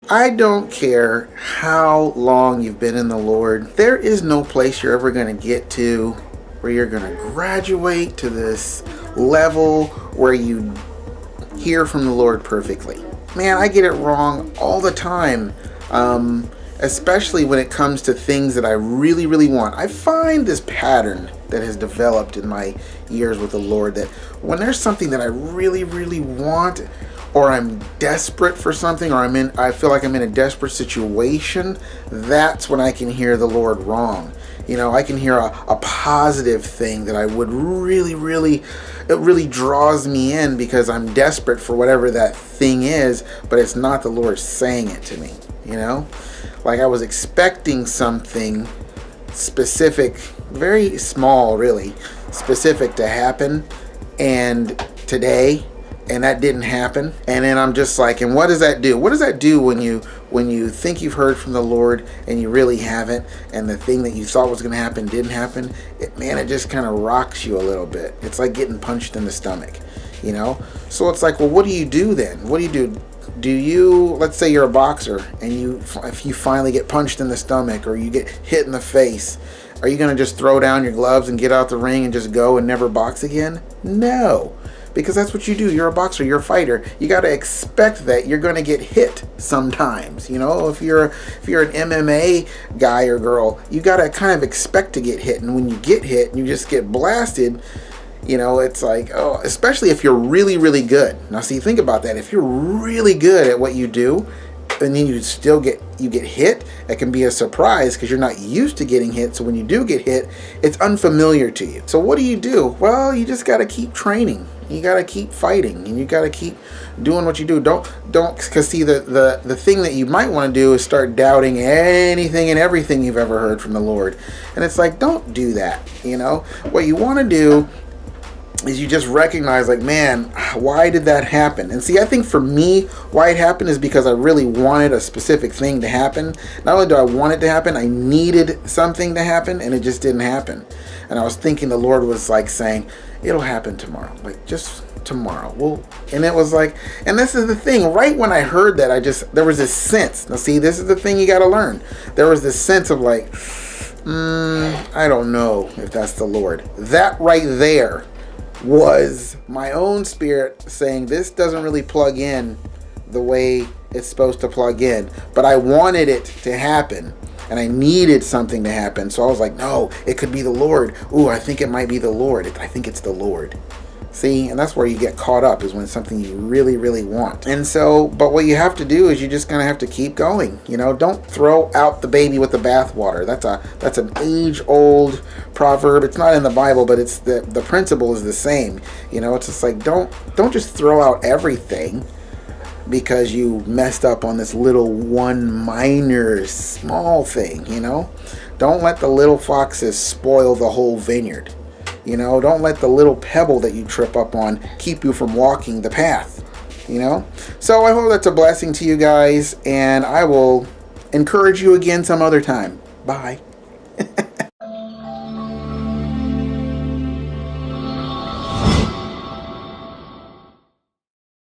I don't care how long you've been in the Lord. There is no place you're ever going to get to where you're going to graduate to this level where you hear from the Lord perfectly. Man, I get it wrong all the time. Especially when it comes to things that I really, really want. I find this pattern that has developed in my years with the Lord that when there's something that I really, really want, or I'm desperate for something, or I feel like I'm in a desperate situation, that's when I can hear the Lord wrong. You know, I can hear a positive thing that I would really, really, it really draws me in because I'm desperate for whatever that thing is, but it's not the Lord saying it to me, you know? Like I was expecting something specific, very small really, specific to happen, and today, and that didn't happen. And then I'm just like, and what does that do? What does that do when you think you've heard from the Lord and you really haven't, and the thing that you thought was going to happen didn't happen? It just kind of rocks you a little bit. It's like getting punched in the stomach, you know? So it's like, well, what do you do then? What do you do? Do you, let's say you're a boxer, and if you finally get punched in the stomach or you get hit in the face, are you going to just throw down your gloves and get out the ring and just go and never box again? No. Because that's what you do. You're a boxer, you're a fighter. You got to expect that you're going to get hit sometimes. You know, if you're an MMA guy or girl, you got to kind of expect to get hit. And when you get hit and you just get blasted, you know, it's like, oh, especially if you're really, really good. Now, see, think about that. If you're really good at what you do, and then you get hit, it can be a surprise because you're not used to getting hit. So when you do get hit, it's unfamiliar to you. So what do? Well, you just got to keep training. You got to keep fighting, and you got to keep doing what you do. Don't, because see, the thing that you might want to do is start doubting anything and everything you've ever heard from the Lord. And it's like, don't do that. You know, what you want to do is you just recognize, like, man, why did that happen? And see, I think for me, why it happened is because I really wanted a specific thing to happen. Not only do I want it to happen, I needed something to happen, and it just didn't happen. And I was thinking the Lord was like saying, it'll happen tomorrow, like just tomorrow. Well, and it was like, and this is the thing, right when I heard that, there was this sense. Now see, this is the thing you got to learn. There was this sense of like, I don't know if that's the Lord. That right there was my own spirit saying, this doesn't really plug in the way it's supposed to plug in, but I wanted it to happen and I needed something to happen. So I was like, no, it could be the Lord. Ooh, I think it might be the Lord. I think it's the Lord. See, and that's where you get caught up, is when it's something you really, really want. And so, but what you have to do is you just kind of have to keep going. You know, don't throw out the baby with the bathwater. That's an age-old proverb. It's not in the Bible, but it's the principle is the same. You know, it's just like, don't just throw out everything because you messed up on this little one minor small thing. You know, don't let the little foxes spoil the whole vineyard. You know, don't let the little pebble that you trip up on keep you from walking the path, you know. So I hope that's a blessing to you guys, and I will encourage you again some other time. Bye.